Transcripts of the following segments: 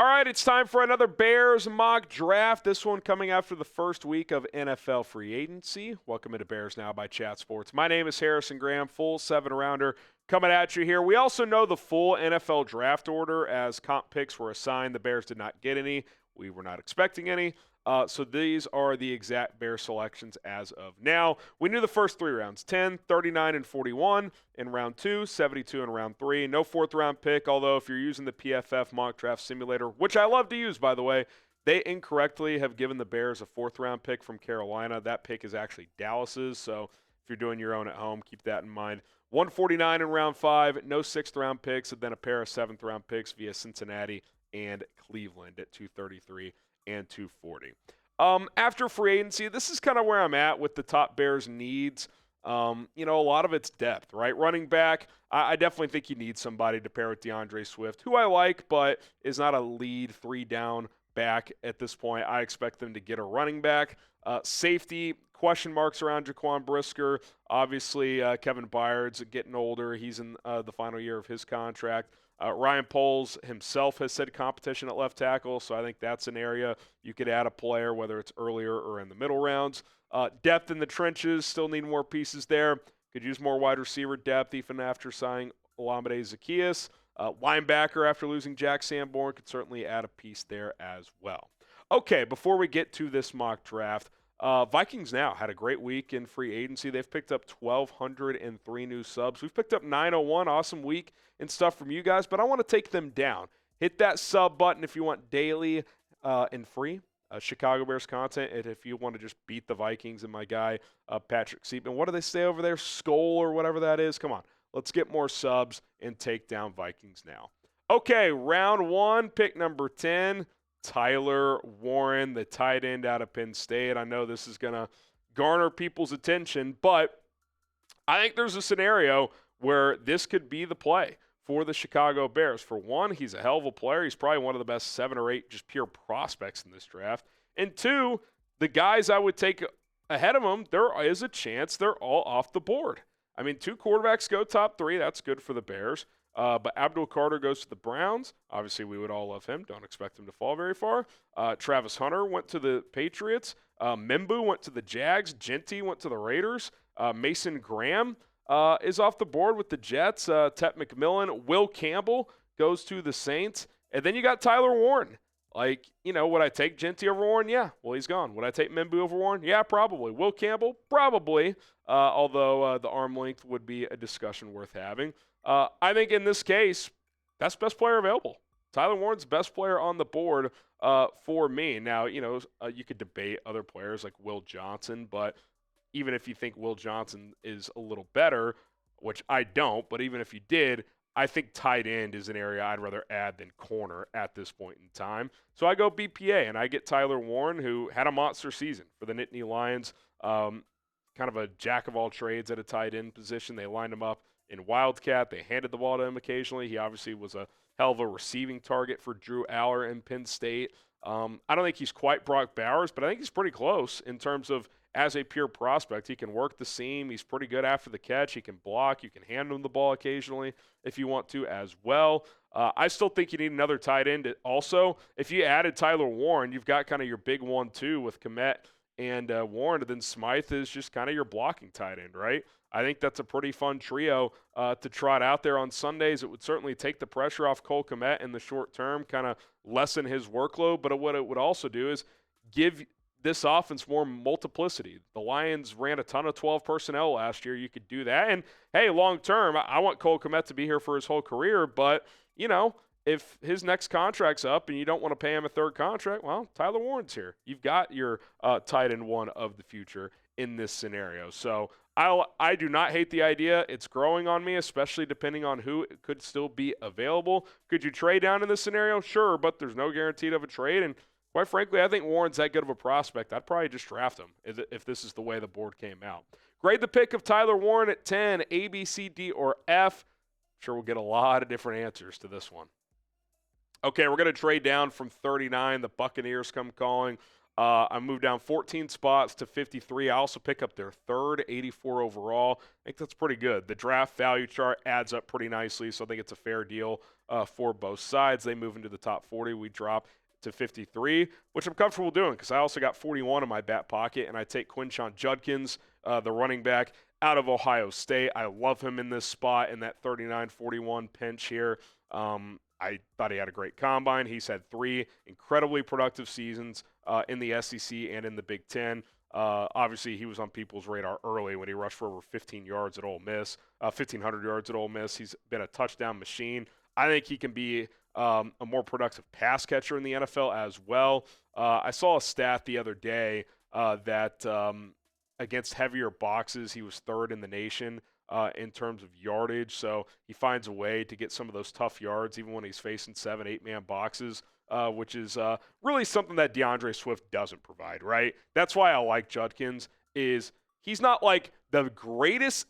right, it's time for another Bears mock draft. This one coming after the first week of NFL free agency. Welcome into Bears Now by Chat Sports. My name is Harrison Graham, full 7-rounder coming at you here. We also know the full NFL draft order as comp picks were assigned. The Bears did not get any. We were not expecting any. So these are the exact Bear selections as of now. We knew the first three rounds, 10, 39, and 41 in round 2, 72 in round 3. No fourth-round pick, although if you're using the PFF mock draft simulator, which I love to use, by the way, they incorrectly have given the Bears a fourth-round pick from Carolina. That pick is actually Dallas's, so if you're doing your own at home, keep that in mind. 149 in round 5, no sixth-round picks, and then a pair of seventh-round picks via Cincinnati and Cleveland at 233 and 240. After free agency, this is kind of where I'm at with the top Bears needs. A lot of it's depth, right? Running back, I definitely think you need somebody to pair with DeAndre Swift, who I like, but is not a lead three-down back at this point. I expect them to get a running back. Safety, question marks around Jaquan Brisker. Obviously, Kevin Byard's getting older. He's in the final year of his contract. Ryan Poles himself has said competition at left tackle, so I think that's an area you could add a player, whether it's earlier or in the middle rounds. Depth in the trenches, still need more pieces there. Could use more wide receiver depth even after signing Olamide Zaccheus. Linebacker after losing Jack Sanborn could certainly add a piece there as well. Okay, before we get to this mock draft, Vikings Now had a great week in free agency. They've picked up 1,203 new subs. We've picked up 901. Awesome week and stuff from you guys, but I want to take them down. Hit that sub button if you want daily and free Chicago Bears content, and if you want to just beat the Vikings and my guy Patrick Seaman. What do they say over there? Skull or whatever that is? Come on. Let's get more subs and take down Vikings Now. Okay, round 1, pick number 10. Tyler Warren, the tight end out of Penn State. I know this is going to garner people's attention, but I think there's a scenario where this could be the play for the Chicago Bears. For one, he's a hell of a player. He's probably one of the best 7 or 8 just pure prospects in this draft. And 2, the guys I would take ahead of him, there is a chance they're all off the board. I mean, 2 quarterbacks go top 3. That's good for the Bears. But Abdul Carter goes to the Browns. Obviously, we would all love him. Don't expect him to fall very far. Travis Hunter went to the Patriots. Membu went to the Jags. Genty went to the Raiders. Mason Graham is off the board with the Jets. Tet McMillan. Will Campbell goes to the Saints. And then you got Tyler Warren. Would I take Genty over Warren? Yeah. Well, he's gone. Would I take Membu over Warren? Yeah, probably. Will Campbell? Probably. Although the arm length would be a discussion worth having. I think in this case, that's best player available. Tyler Warren's best player on the board for me. Now, you could debate other players like Will Johnson, but even if you think Will Johnson is a little better, which I don't, but even if you did, I think tight end is an area I'd rather add than corner at this point in time. So I go BPA, and I get Tyler Warren, who had a monster season for the Nittany Lions, kind of a jack-of-all-trades at a tight end position. They lined him up in Wildcat. They handed the ball to him occasionally. He obviously was a hell of a receiving target for Drew Aller in Penn State. I don't think he's quite Brock Bowers, but I think he's pretty close in terms of as a pure prospect. He can work the seam. He's pretty good after the catch. He can block. You can hand him the ball occasionally if you want to as well. I still think you need another tight end. Also, if you added Tyler Warren, you've got kind of your big 1-2 with Kmet and Warren, and then Smythe is just kind of your blocking tight end, right? I think that's a pretty fun trio to trot out there on Sundays. It would certainly take the pressure off Cole Kmet in the short term, kind of lessen his workload. But what it would also do is give this offense more multiplicity. The Lions ran a ton of 12 personnel last year. You could do that. And, hey, long term, I want Cole Kmet to be here for his whole career. But, if his next contract's up and you don't want to pay him a third contract, well, Tyler Warren's here. You've got your tight end 1 of the future in this scenario. So I do not hate the idea. It's growing on me, especially depending on who could still be available. Could you trade down in this scenario? Sure, but there's no guarantee of a trade. And quite frankly, I think Warren's that good of a prospect. I'd probably just draft him if this is the way the board came out. Grade the pick of Tyler Warren at 10, A, B, C, D, or F. I'm sure we'll get a lot of different answers to this one. Okay, we're going to trade down from 39. The Buccaneers come calling. I moved down 14 spots to 53. I also pick up their third, 84 overall. I think that's pretty good. The draft value chart adds up pretty nicely, so I think it's a fair deal for both sides. They move into the top 40. We drop to 53, which I'm comfortable doing because I also got 41 in my back pocket, and I take Quinshon Judkins, the running back, out of Ohio State. I love him in this spot in that 39-41 pinch here. I thought he had a great combine. He's had 3 incredibly productive seasons in the SEC and in the Big Ten. Obviously, he was on people's radar early when he rushed for over 15 yards at Ole Miss, 1,500 yards at Ole Miss. He's been a touchdown machine. I think he can be a more productive pass catcher in the NFL as well. I saw a stat the other day that against heavier boxes, he was 3rd in the nation in terms of yardage. So he finds a way to get some of those tough yards even when he's facing 7, 8-man boxes, which is really something that DeAndre Swift doesn't provide, right? That's why I like Judkins. Is he's not like the greatest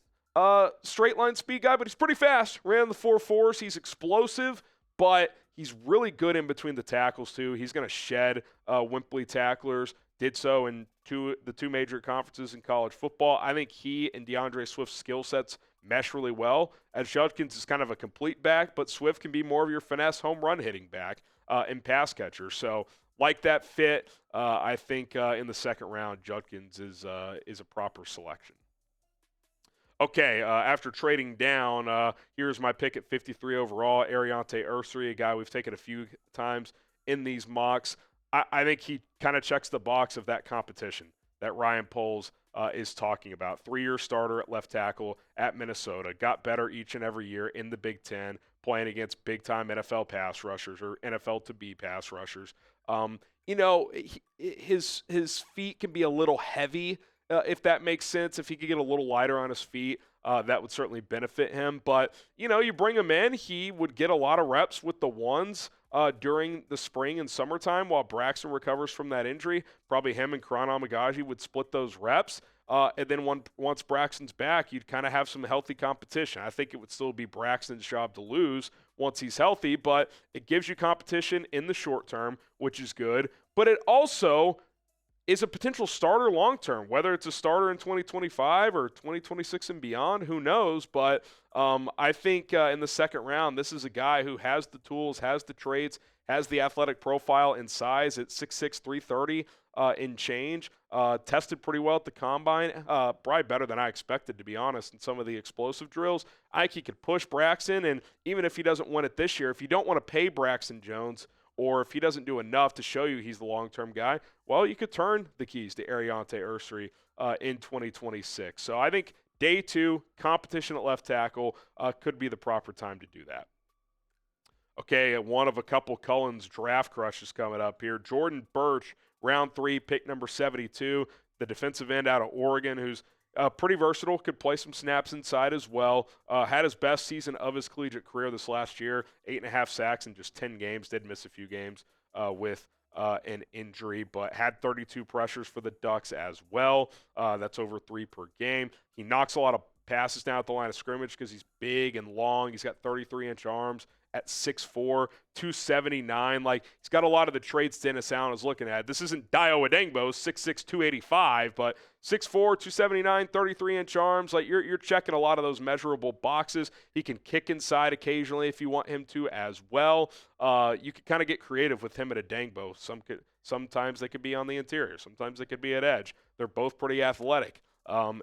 straight line speed guy, but he's pretty fast. Ran the 4.4s. He's explosive, but he's really good in between the tackles too. He's going to shed wimply tacklers. Did so in the two major conferences in college football. I think he and DeAndre Swift's skill sets mesh really well, as Judkins is kind of a complete back, but Swift can be more of your finesse home run hitting back and pass catcher. So like that fit, I think in the second round, Judkins is a proper selection. Okay, after trading down, here's my pick at 53 overall, Aireontae Ersery, a guy we've taken a few times in these mocks. I think he kind of checks the box of that competition that Ryan Poles is talking about. 3-year starter at left tackle at Minnesota. Got better each and every year in the Big Ten, playing against big-time NFL pass rushers or NFL-to-be pass rushers. His feet can be a little heavy, if that makes sense. If he could get a little lighter on his feet, that would certainly benefit him. But, you bring him in, he would get a lot of reps with the ones during the spring and summertime while Braxton recovers from that injury. Probably him and Karan Amagaji would split those reps. And then once Braxton's back, you'd kind of have some healthy competition. I think it would still be Braxton's job to lose once he's healthy, but it gives you competition in the short term, which is good. But it also is a potential starter long term, whether it's a starter in 2025 or 2026 and beyond, who knows? But I think in the second round, this is a guy who has the tools, has the traits, has the athletic profile and size at 6'6", 330 in change. Tested pretty well at the combine, probably better than I expected, to be honest, in some of the explosive drills. I think he could push Braxton, and even if he doesn't win it this year, if you don't want to pay Braxton Jones, or if he doesn't do enough to show you he's the long-term guy, well, you could turn the keys to Aireontae Ersery in 2026. So I think day 2, competition at left tackle could be the proper time to do that. Okay, one of a couple Cullen's draft crushes coming up here. Jordan Burch, round 3, pick number 72, the defensive end out of Oregon, who's pretty versatile, could play some snaps inside as well. Had his best season of his collegiate career this last year, 8.5 sacks in just 10 games. Did miss a few games with an injury, but had 32 pressures for the Ducks as well. That's over 3 per game. He knocks a lot of passes down at the line of scrimmage because he's big and long. He's got 33-inch arms at 6'4", 279. Like, he's got a lot of the traits Dennis Allen is looking at. This isn't Dayo Odeyingbo, 6'6", 285, but 6'4", 279, 33-inch arms. Like, you're checking a lot of those measurable boxes. He can kick inside occasionally if you want him to as well. You could kind of get creative with him at Odeyingbo. Sometimes they could be on the interior. Sometimes they could be at edge. They're both pretty athletic.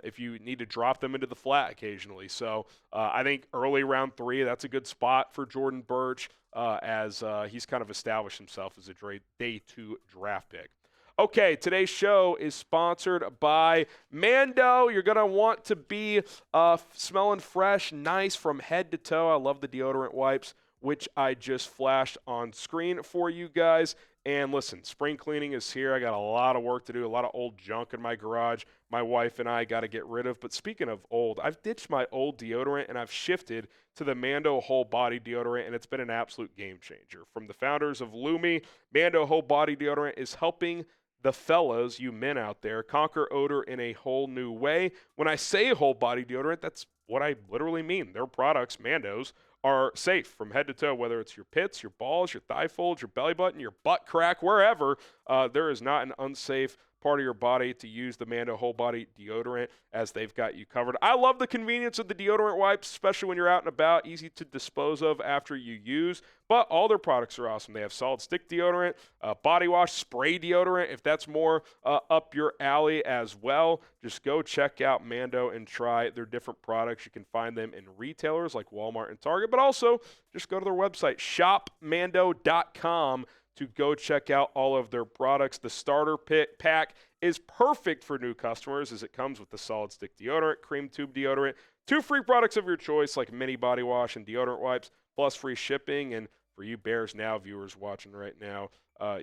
If you need to drop them into the flat occasionally. So I think early round 3, that's a good spot for Jordan Burch as he's kind of established himself as a day 2 draft pick. Okay, today's show is sponsored by Mando. You're going to want to be smelling fresh, nice from head to toe. I love the deodorant wipes, which I just flashed on screen for you guys. And listen, spring cleaning is here. I got a lot of work to do, a lot of old junk in my garage my wife and I got to get rid of. But speaking of old, I've ditched my old deodorant and I've shifted to the Mando Whole Body Deodorant, and it's been an absolute game changer. From the founders of Lumi, Mando Whole Body Deodorant is helping the fellas, you men out there, conquer odor in a whole new way. When I say whole body deodorant, that's what I literally mean. Their products, Mando's, are safe from head to toe, whether it's your pits, your balls, your thigh folds, your belly button, your butt crack, wherever. There is not an unsafe part of your body to use the Mando whole body deodorant, as they've got you covered. I love the convenience of the deodorant wipes, especially when you're out and about, easy to dispose of after you use, but all their products are awesome. They have solid stick deodorant, body wash, spray deodorant, if that's more up your alley as well. Just go check out Mando and try their different products. You can find them in retailers like Walmart and Target, but also just go to their website, shopmando.com, to go check out all of their products. The starter pack is perfect for new customers, as it comes with the solid stick deodorant, cream tube deodorant, 2 free products of your choice like mini body wash and deodorant wipes, plus free shipping. And for you Bears Now viewers watching right now,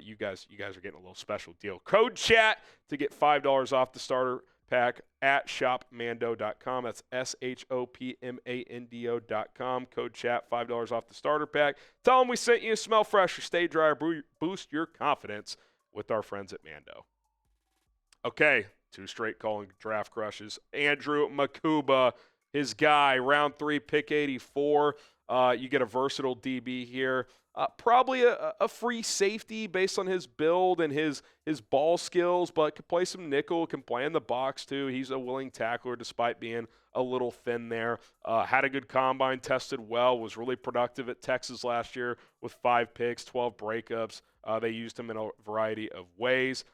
you guys are getting a little special deal. Code CHAT to get $5 off the starter pack at shopmando.com. That's shopmando.com. Code chat, $5 off the starter pack. Tell them we sent you. Smell fresh or stay dry, or boost your confidence with our friends at Mando. Okay, 2 straight calling draft crushes. Andrew Makuba, his guy, round 3, pick 84. You get a versatile DB here. Probably a free safety based on his build and his ball skills, but can play some nickel, can play in the box too. He's a willing tackler despite being a little thin there. Had a good combine, tested well, was really productive at Texas last year with 5 picks, 12 breakups. They used him in a variety of ways.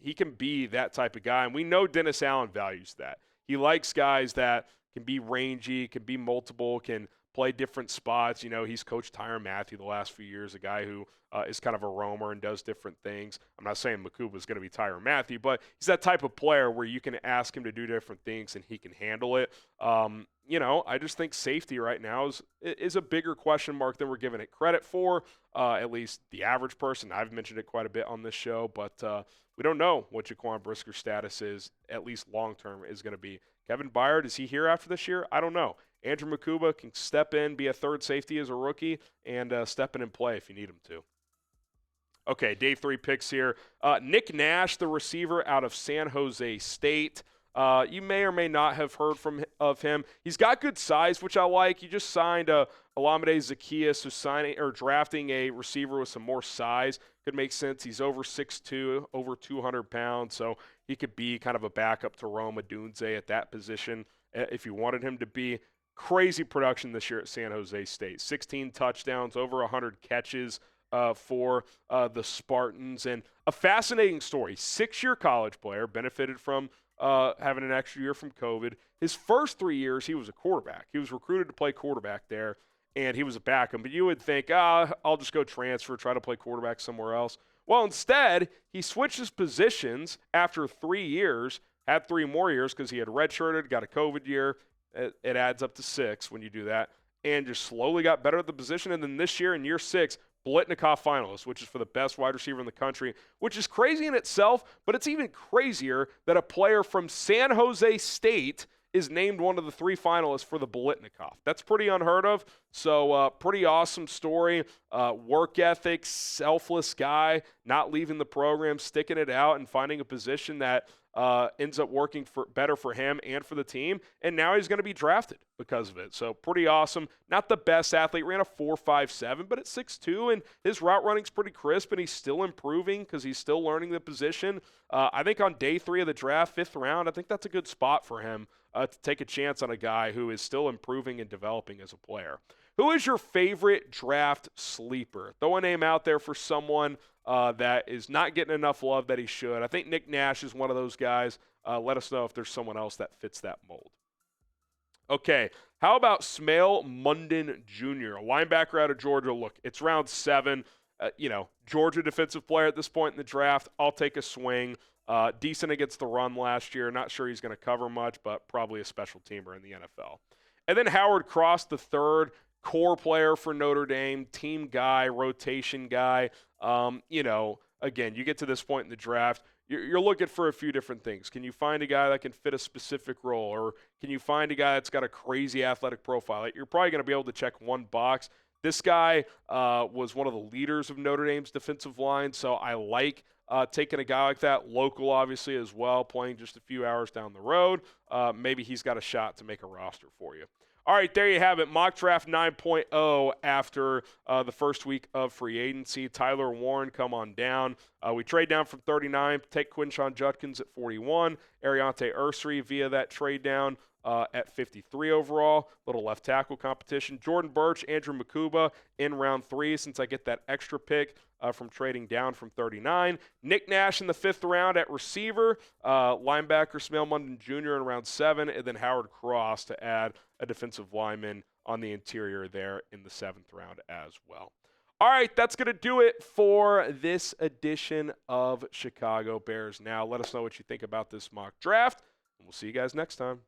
He can be that type of guy, and we know Dennis Allen values that. He likes guys that can be rangy, can be multiple, can play different spots. You know, he's coached Tyrann Mathieu the last few years, a guy who is kind of a roamer and does different things. I'm not saying Makuba is going to be Tyrann Mathieu, but he's that type of player where you can ask him to do different things and he can handle it. You know, I just think safety right now is a bigger question mark than we're giving it credit for, at least the average person. I've mentioned it quite a bit on this show, but we don't know what Jaquan Brisker's status is, at least long-term, is going to be. Kevin Byard, is he here after this year? I don't know. Andrew Makuba can step in, be a third safety as a rookie, and step in and play if you need him to. Okay, day 3 picks here. Nick Nash, the receiver out of San Jose State. You may or may not have heard of him. He's got good size, which I like. You just signed Olamide Zaccheus, who's drafting a receiver with some more size. Could make sense. He's over 6'2", over 200 pounds, so he could be kind of a backup to Rome Odeyingbo at that position if you wanted him to be. Crazy production this year at San Jose State. 16 touchdowns, over 100 catches for the Spartans. And a fascinating story. 6-year college player, benefited from having an extra year from COVID. His first 3 years, he was a quarterback. He was recruited to play quarterback there, and he was a backup. But you would think, I'll just go transfer, try to play quarterback somewhere else. Well, instead, he switched his positions after 3 years, had 3 more years because he had redshirted, got a COVID year. It adds up to 6 when you do that, and just slowly got better at the position. And then this year, in year 6, Blitnikoff finalist, which is for the best wide receiver in the country, which is crazy in itself, but it's even crazier that a player from San Jose State is named one of the 3 finalists for the Blitnikoff. That's pretty unheard of, so pretty awesome story. Work ethic, selfless guy, not leaving the program, sticking it out, and finding a position that ends up working better for him and for the team, and now he's going to be drafted because of it. So pretty awesome. Not the best athlete, ran a 4.57, but at 6'2", and his route running's pretty crisp, and he's still improving because he's still learning the position. I think on day 3 of the draft, 5th round, I think that's a good spot for him to take a chance on a guy who is still improving and developing as a player. Who is your favorite draft sleeper? Throw a name out there for someone that is not getting enough love that he should. I think Nick Nash is one of those guys. Let us know if there's someone else that fits that mold. Okay, how about Smail Mondon Jr., a linebacker out of Georgia? Look, it's round 7. Georgia defensive player at this point in the draft. I'll take a swing. Decent against the run last year. Not sure he's going to cover much, but probably a special teamer in the NFL. And then Howard Cross, the third, core player for Notre Dame, team guy, rotation guy. Again, you get to this point in the draft, you're looking for a few different things. Can you find a guy that can fit a specific role, or can you find a guy that's got a crazy athletic profile? You're probably going to be able to check one box. This guy was one of the leaders of Notre Dame's defensive line, so I like taking a guy like that, local obviously as well, playing just a few hours down the road, maybe he's got a shot to make a roster for you. All right, there you have it. Mock Draft 9.0 after the first week of free agency. Tyler Warren, come on down. We trade down from 39, take Quinshon Judkins at 41, Aireontae Ersery via that trade down at 53 overall. Little left tackle competition. Jordan Burch, Andrew Makuba in round 3 since I get that extra pick from trading down from 39. Nick Nash in the 5th round at receiver. Linebacker Smale Munden Jr. in round 7. And then Howard Cross to add a defensive lineman on the interior there in the 7th round as well. All right, that's going to do it for this edition of Chicago Bears Now. Let us know what you think about this mock draft, and we'll see you guys next time.